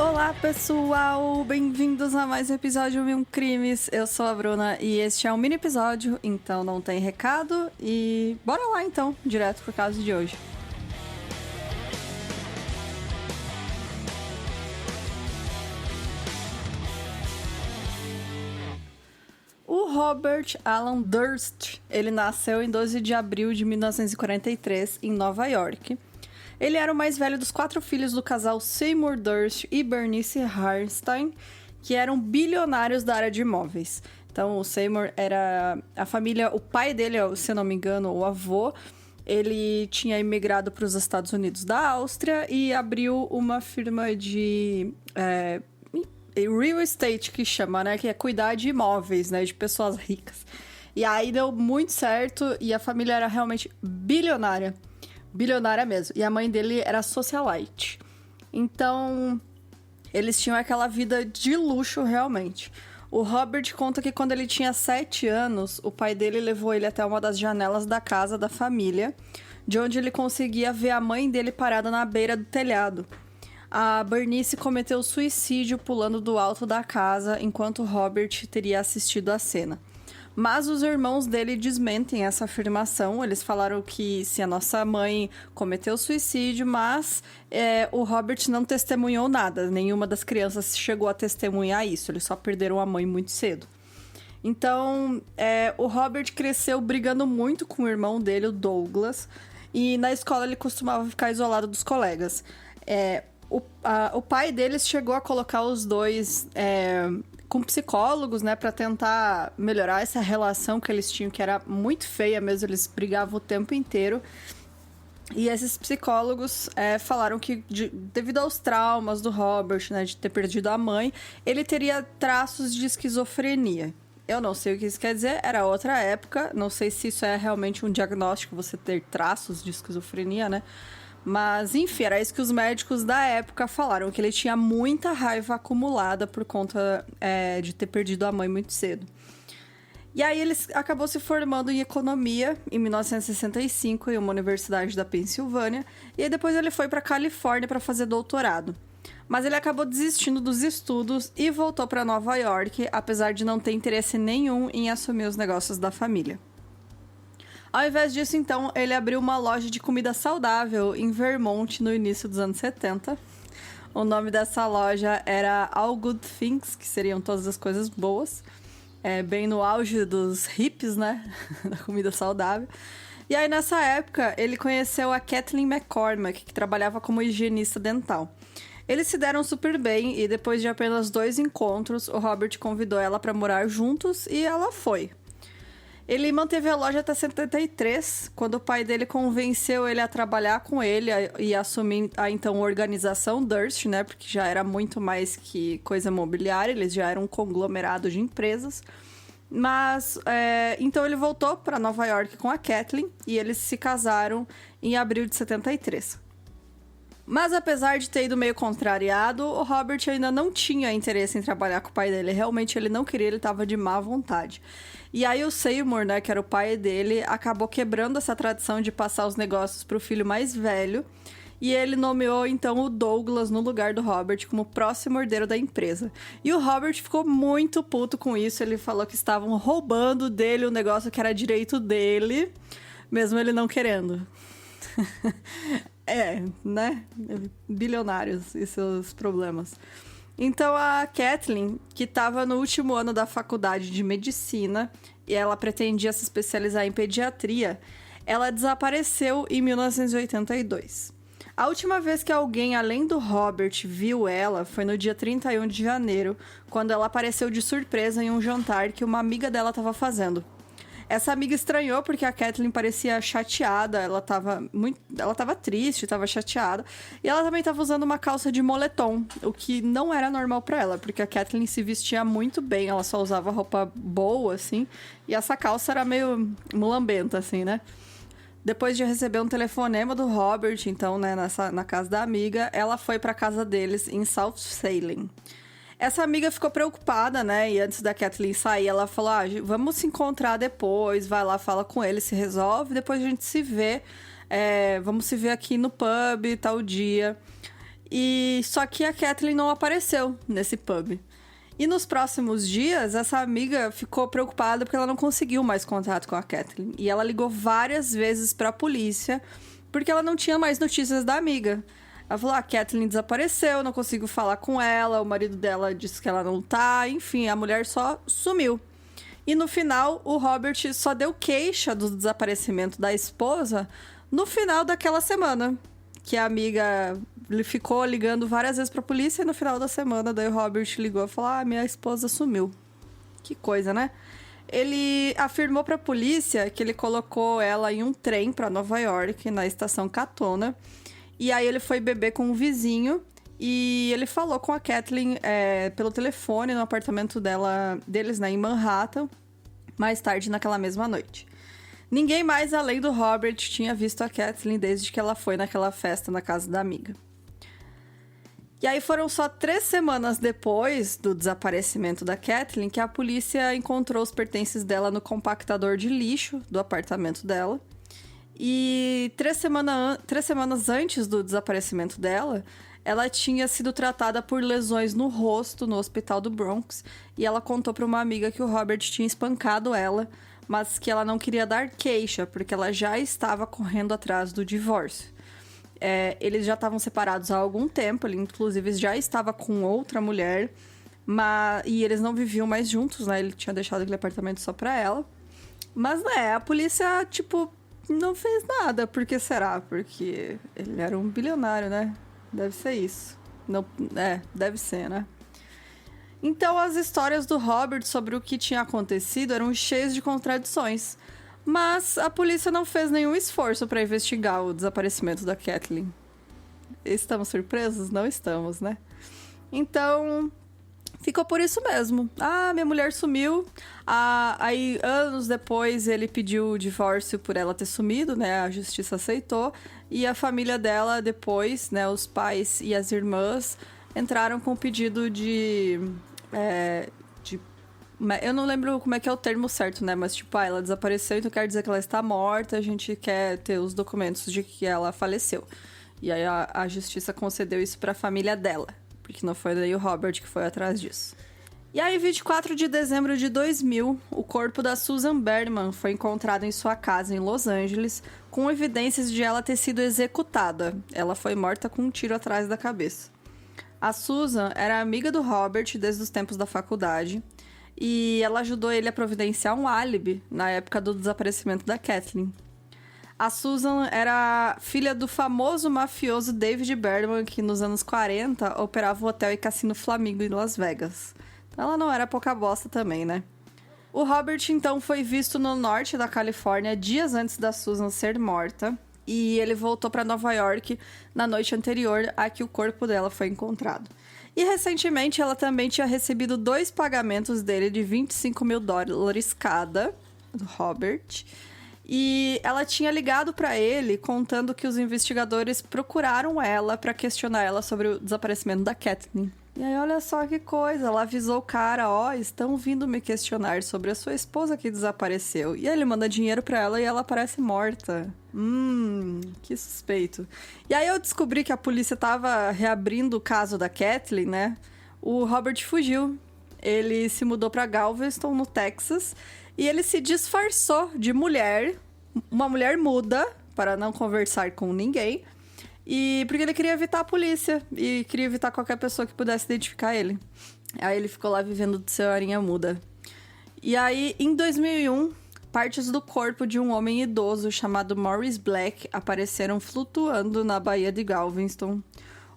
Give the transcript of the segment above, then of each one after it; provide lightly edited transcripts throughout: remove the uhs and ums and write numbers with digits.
Olá pessoal, bem-vindos a mais um episódio de Crimes. Eu sou a Bruna e este é um mini episódio, então não tem recado e bora lá então, direto pro caso de hoje. O Robert Alan Durst, ele nasceu em 12 de abril de 1943 em Nova York. Ele era o mais velho dos 4 filhos do casal Seymour Durst e Bernice Harnstein, que eram bilionários da área de imóveis. Então, o Seymour era a família... O pai dele, se eu não me engano, o avô, ele tinha imigrado para os Estados Unidos da Áustria e abriu uma firma de... real estate, que chama, né? Que é cuidar de imóveis, né? De pessoas ricas. E aí deu muito certo e a família era realmente bilionária. Bilionária mesmo. E a mãe dele era socialite. Então, eles tinham aquela vida de luxo, realmente. O Robert conta que quando ele tinha 7 anos, o pai dele levou ele até uma das janelas da casa da família, de onde ele conseguia ver a mãe dele parada na beira do telhado. A Bernice cometeu suicídio pulando do alto da casa, enquanto Robert teria assistido a cena. Mas os irmãos dele desmentem essa afirmação. Eles falaram que se a nossa mãe cometeu suicídio, mas o Robert não testemunhou nada. Nenhuma das crianças chegou a testemunhar isso. Eles só perderam a mãe muito cedo. Então, o Robert cresceu brigando muito com o irmão dele, o Douglas. E na escola ele costumava ficar isolado dos colegas. O pai deles chegou a colocar os dois... com psicólogos, né, pra tentar melhorar essa relação que eles tinham, que era muito feia mesmo, eles brigavam o tempo inteiro. E esses psicólogos falaram que, devido aos traumas do Robert, né, de ter perdido a mãe, ele teria traços de esquizofrenia. Eu não sei o que isso quer dizer, era outra época, não sei se isso é realmente um diagnóstico, você ter traços de esquizofrenia, né? Mas, enfim, era isso que os médicos da época falaram, que ele tinha muita raiva acumulada por conta de ter perdido a mãe muito cedo. E aí ele acabou se formando em economia em 1965 em uma universidade da Pensilvânia, e aí depois ele foi para Califórnia para fazer doutorado. Mas ele acabou desistindo dos estudos e voltou para Nova York, apesar de não ter interesse nenhum em assumir os negócios da família. Ao invés disso, então, ele abriu uma loja de comida saudável em Vermont no início dos anos 70. O nome dessa loja era All Good Things, que seriam todas as coisas boas. Bem no auge dos hippies, né? Da comida saudável. E aí, nessa época, ele conheceu a Kathleen McCormack, que trabalhava como higienista dental. Eles se deram super bem e depois de apenas 2 encontros, o Robert convidou ela para morar juntos e ela foi. Ele manteve a loja até 73, quando o pai dele convenceu ele a trabalhar com ele e assumir a então organização Durst, né? Porque já era muito mais que coisa imobiliária, eles já eram um conglomerado de empresas. Mas, então ele voltou para Nova York com a Kathleen e eles se casaram em abril de 73. Mas apesar de ter ido meio contrariado, o Robert ainda não tinha interesse em trabalhar com o pai dele. Realmente ele não queria, ele estava de má vontade. E aí o Seymour, né, que era o pai dele, acabou quebrando essa tradição de passar os negócios para o filho mais velho. E ele nomeou, então, o Douglas no lugar do Robert como próximo herdeiro da empresa. E o Robert ficou muito puto com isso. Ele falou que estavam roubando dele o negócio que era direito dele, mesmo ele não querendo. Né? Bilionários e seus problemas. Então, a Kathleen, que estava no último ano da faculdade de medicina e ela pretendia se especializar em pediatria, ela desapareceu em 1982. A última vez que alguém, além do Robert, viu ela foi no dia 31 de janeiro, quando ela apareceu de surpresa em um jantar que uma amiga dela estava fazendo. Essa amiga estranhou porque a Kathleen parecia chateada, ela tava triste, tava chateada. E ela também tava usando uma calça de moletom, o que não era normal pra ela, porque a Kathleen se vestia muito bem, ela só usava roupa boa, assim. E essa calça era meio mulambenta, assim, né? Depois de receber um telefonema do Robert, então, né, na casa da amiga, ela foi pra casa deles em South Salem. Essa amiga ficou preocupada, né? E antes da Kathleen sair, ela falou, vamos se encontrar depois, vai lá, fala com ele, se resolve, depois a gente se vê. Vamos se ver aqui no pub, tal dia. E só que a Kathleen não apareceu nesse pub. E nos próximos dias, essa amiga ficou preocupada porque ela não conseguiu mais contato com a Kathleen. E ela ligou várias vezes para a polícia porque ela não tinha mais notícias da amiga. Ela falou, a Kathleen desapareceu, não consigo falar com ela, o marido dela disse que ela não tá, enfim, a mulher só sumiu. E no final, o Robert só deu queixa do desaparecimento da esposa no final daquela semana. Que a amiga ficou ligando várias vezes pra polícia e no final da semana, daí o Robert ligou e falou, minha esposa sumiu. Que coisa, né? Ele afirmou pra polícia que ele colocou ela em um trem pra Nova York, na estação Katona. E aí ele foi beber com um vizinho e ele falou com a Kathleen pelo telefone no apartamento deles, né, em Manhattan, mais tarde naquela mesma noite. Ninguém mais além do Robert tinha visto a Kathleen desde que ela foi naquela festa na casa da amiga. E aí foram só 3 semanas depois do desaparecimento da Kathleen que a polícia encontrou os pertences dela no compactador de lixo do apartamento dela. E 3 semanas antes do desaparecimento dela, ela tinha sido tratada por lesões no rosto no hospital do Bronx. E ela contou para uma amiga que o Robert tinha espancado ela, mas que ela não queria dar queixa, porque ela já estava correndo atrás do divórcio. Eles já estavam separados há algum tempo, ele inclusive já estava com outra mulher, e eles não viviam mais juntos, né? Ele tinha deixado aquele apartamento só pra ela. Mas, a polícia, não fez nada. Por que será? Porque ele era um bilionário, né? Deve ser isso. Não, deve ser, né? Então, as histórias do Robert sobre o que tinha acontecido eram cheias de contradições. Mas a polícia não fez nenhum esforço para investigar o desaparecimento da Kathleen. Estamos surpresos? Não estamos, né? Então, ficou por isso mesmo. Minha mulher sumiu. Aí, anos depois, ele pediu o divórcio por ela ter sumido, né? A justiça aceitou. E a família dela, depois, né? Os pais e as irmãs entraram com o pedido de eu não lembro como é que é o termo certo, né? Mas, ela desapareceu, então quer dizer que ela está morta. A gente quer ter os documentos de que ela faleceu. E aí a justiça concedeu isso para a família dela. Porque não foi daí o Robert que foi atrás disso. E aí, 24 de dezembro de 2000, o corpo da Susan Berman foi encontrado em sua casa em Los Angeles, com evidências de ela ter sido executada. Ela foi morta com um tiro atrás da cabeça. A Susan era amiga do Robert desde os tempos da faculdade, e ela ajudou ele a providenciar um álibi na época do desaparecimento da Kathleen. A Susan era filha do famoso mafioso David Berman, que nos anos 40 operava o hotel e cassino Flamingo em Las Vegas. Então ela não era pouca bosta também, né? O Robert, então, foi visto no norte da Califórnia dias antes da Susan ser morta. E ele voltou para Nova York na noite anterior a que o corpo dela foi encontrado. E recentemente ela também tinha recebido 2 pagamentos dele de $25 mil cada, do Robert. E ela tinha ligado para ele contando que os investigadores procuraram ela para questionar ela sobre o desaparecimento da Kathleen. E aí, olha só que coisa, ela avisou o cara, estão vindo me questionar sobre a sua esposa que desapareceu. E aí ele manda dinheiro pra ela e ela aparece morta. Que suspeito. E aí eu descobri que a polícia tava reabrindo o caso da Kathleen, né? O Robert fugiu. Ele se mudou pra Galveston, no Texas, e ele se disfarçou de mulher, uma mulher muda, para não conversar com ninguém. E porque ele queria evitar a polícia e queria evitar qualquer pessoa que pudesse identificar ele. Aí ele ficou lá vivendo de senhorinha muda. E aí, em 2001, partes do corpo de um homem idoso chamado Morris Black apareceram flutuando na Baía de Galveston.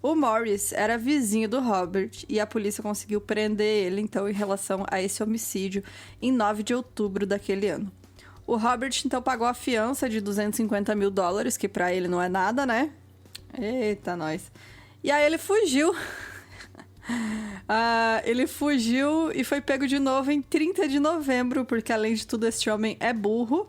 O Morris era vizinho do Robert e a polícia conseguiu prender ele, então, em relação a esse homicídio, em 9 de outubro daquele ano. O Robert, então, pagou a fiança de $250 mil, que pra ele não é nada, né? Eita, nós. E aí ele fugiu. Ele fugiu e foi pego de novo em 30 de novembro, porque além de tudo este homem é burro,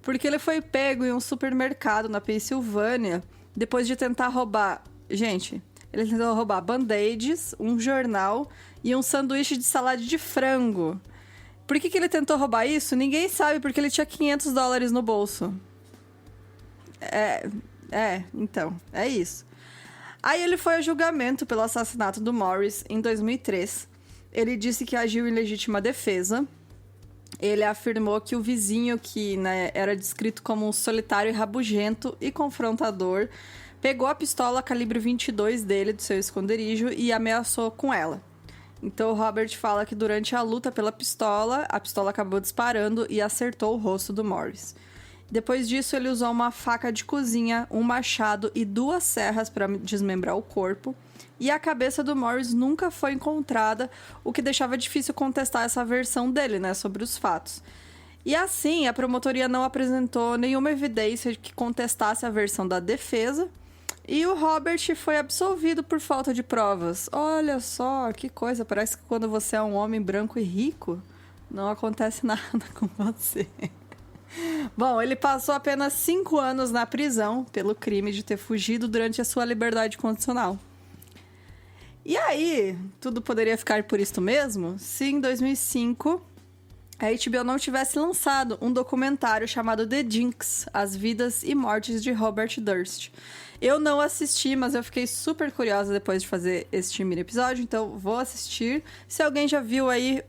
porque ele foi pego em um supermercado na Pensilvânia depois de tentar roubar... Gente, ele tentou roubar band-aids, um jornal e um sanduíche de salada de frango. Por que ele tentou roubar isso? Ninguém sabe, porque ele tinha $500 no bolso. Então, é isso. Aí ele foi a julgamento pelo assassinato do Morris em 2003. Ele disse que agiu em legítima defesa. Ele afirmou que o vizinho, que né, era descrito como um solitário e rabugento e confrontador, pegou a pistola calibre 22 dele, do seu esconderijo, e ameaçou com ela. Então o Robert fala que durante a luta pela pistola, a pistola acabou disparando e acertou o rosto do Morris. Depois disso, ele usou uma faca de cozinha, um machado e 2 serras para desmembrar o corpo. E a cabeça do Morris nunca foi encontrada, o que deixava difícil contestar essa versão dele, né, sobre os fatos. E assim, a promotoria não apresentou nenhuma evidência que contestasse a versão da defesa. E o Robert foi absolvido por falta de provas. Olha só, que coisa, parece que quando você é um homem branco e rico, não acontece nada com você. Bom, ele passou apenas 5 anos na prisão pelo crime de ter fugido durante a sua liberdade condicional. E aí, tudo poderia ficar por isto mesmo se em 2005 a HBO não tivesse lançado um documentário chamado The Jinx, As Vidas e Mortes de Robert Durst. Eu não assisti, mas eu fiquei super curiosa depois de fazer este mini episódio, então vou assistir. Se alguém já viu aí,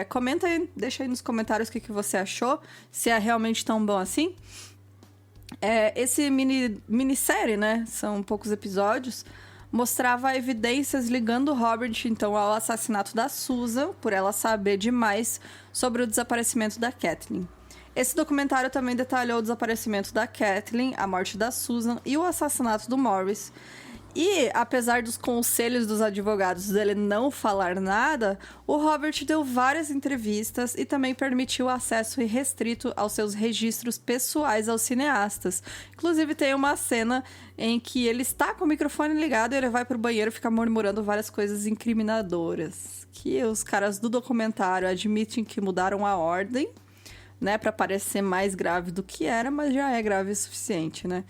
comenta aí, deixa aí nos comentários o que você achou, se é realmente tão bom assim. Esse minissérie, né, são poucos episódios, mostrava evidências ligando Robert, então, ao assassinato da Susan, por ela saber demais sobre o desaparecimento da Kathleen. Esse documentário também detalhou o desaparecimento da Kathleen, a morte da Susan e o assassinato do Morris. E, apesar dos conselhos dos advogados dele não falar nada, o Robert deu várias entrevistas e também permitiu acesso irrestrito aos seus registros pessoais aos cineastas. Inclusive, tem uma cena em que ele está com o microfone ligado e ele vai pro banheiro e fica murmurando várias coisas incriminadoras. Que os caras do documentário admitem que mudaram a ordem, né, para parecer mais grave do que era, mas já é grave o suficiente, né?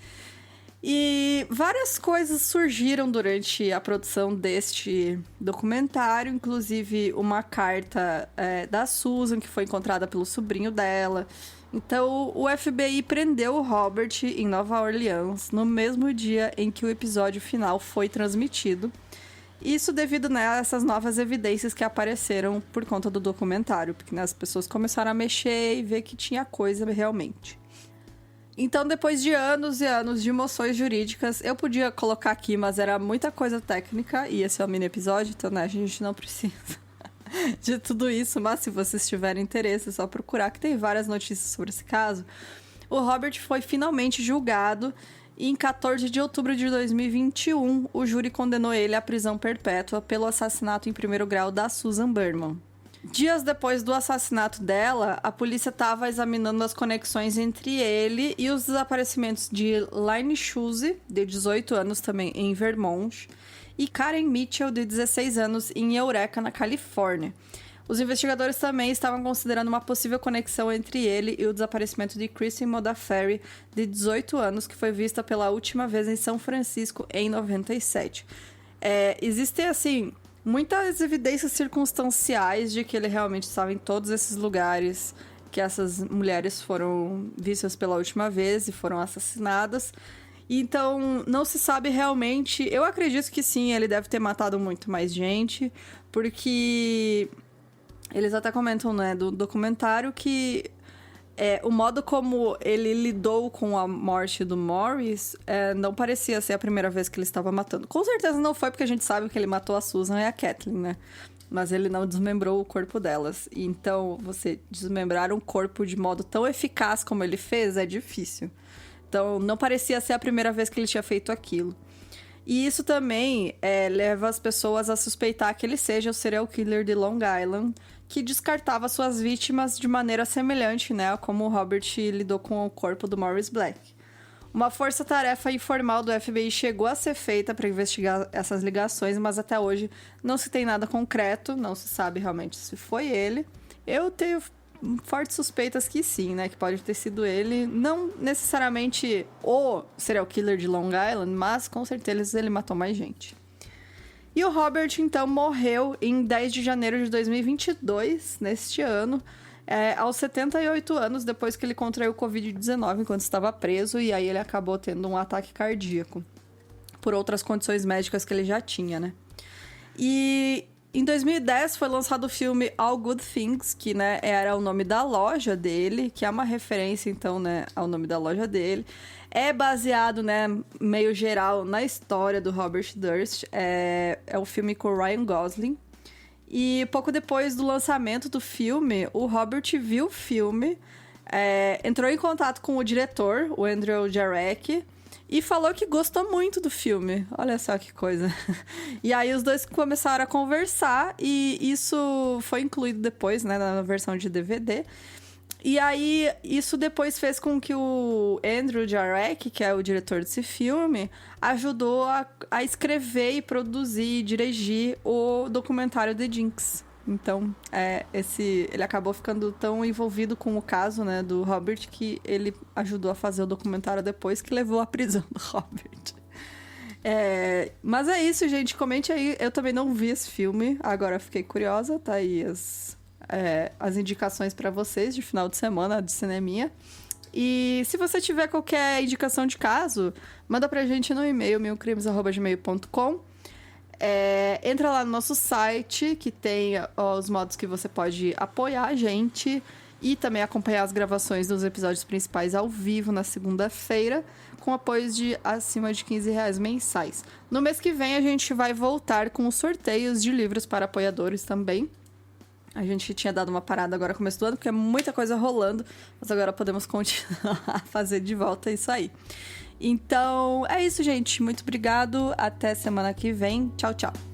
E várias coisas surgiram durante a produção deste documentário, inclusive uma carta da Susan, que foi encontrada pelo sobrinho dela. Então, o FBI prendeu o Robert em Nova Orleans no mesmo dia em que o episódio final foi transmitido. Isso devido, né, a essas novas evidências que apareceram por conta do documentário, porque, né, as pessoas começaram a mexer e ver que tinha coisa realmente. Então, depois de anos e anos de moções jurídicas, eu podia colocar aqui, mas era muita coisa técnica, e esse é um mini episódio, então, né, a gente não precisa de tudo isso, mas se vocês tiverem interesse, é só procurar, que tem várias notícias sobre esse caso. O Robert foi finalmente julgado, e em 14 de outubro de 2021, o júri condenou ele à prisão perpétua pelo assassinato em primeiro grau da Susan Berman. Dias depois do assassinato dela, a polícia estava examinando as conexões entre ele e os desaparecimentos de Laine Schuze, de 18 anos também, em Vermont, e Karen Mitchell, de 16 anos, em Eureka, na Califórnia. Os investigadores também estavam considerando uma possível conexão entre ele e o desaparecimento de Kristen Modafferi, de 18 anos, que foi vista pela última vez em São Francisco em 97. Existem, assim, muitas evidências circunstanciais de que ele realmente estava em todos esses lugares que essas mulheres foram vistas pela última vez e foram assassinadas. Então, não se sabe realmente... Eu acredito que sim, ele deve ter matado muito mais gente, porque... Eles até comentam, né, do documentário que o modo como ele lidou com a morte do Morris não parecia ser a primeira vez que ele estava matando. Com certeza não foi, porque a gente sabe que ele matou a Susan e a Kathleen, né? Mas ele não desmembrou o corpo delas. Então, você desmembrar um corpo de modo tão eficaz como ele fez é difícil. Então, não parecia ser a primeira vez que ele tinha feito aquilo. E isso também leva as pessoas a suspeitar que ele seja o serial killer de Long Island, que descartava suas vítimas de maneira semelhante, né, a como o Robert lidou com o corpo do Morris Black. Uma força-tarefa informal do FBI chegou a ser feita para investigar essas ligações, mas até hoje não se tem nada concreto, não se sabe realmente se foi ele. Eu tenho fortes suspeitas que sim, né, que pode ter sido ele, não necessariamente o serial killer de Long Island, mas com certeza ele matou mais gente. E o Robert, então, morreu em 10 de janeiro de 2022, neste ano, aos 78 anos, depois que ele contraiu Covid-19 enquanto estava preso, e aí ele acabou tendo um ataque cardíaco. por outras condições médicas que ele já tinha, né? E em 2010 foi lançado o filme All Good Things, que, né, era o nome da loja dele, que é uma referência, então, né, ao nome da loja dele. É baseado, né, meio geral, na história do Robert Durst. É um filme com o Ryan Gosling. E pouco depois do lançamento do filme, o Robert viu o filme, entrou em contato com o diretor, o Andrew Jarek, e falou que gostou muito do filme. Olha só que coisa. E aí os dois começaram a conversar e isso foi incluído depois, né, na versão de DVD. E aí isso depois fez com que o Andrew Jarek, que é o diretor desse filme, ajudou a escrever e produzir e dirigir o documentário The Jinx. Então, ele acabou ficando tão envolvido com o caso, né, do Robert, que ele ajudou a fazer o documentário depois, que levou à prisão do Robert. Mas é isso, gente. Comente aí. Eu também não vi esse filme, agora fiquei curiosa. Tá aí as indicações pra vocês de final de semana, de cineminha. E se você tiver qualquer indicação de caso, manda pra gente no e-mail, milcrimes@gmail.com. Entra lá no nosso site, que tem os modos que você pode apoiar a gente e também acompanhar as gravações dos episódios principais ao vivo na segunda-feira, com apoios de acima de R$15 mensais. No mês que vem a gente vai voltar com os sorteios de livros para apoiadores também. A gente tinha dado uma parada agora no começo do ano, porque é muita coisa rolando, mas agora podemos continuar a fazer de volta isso aí. Então, é isso, gente. Muito obrigado. Até semana que vem. Tchau, tchau.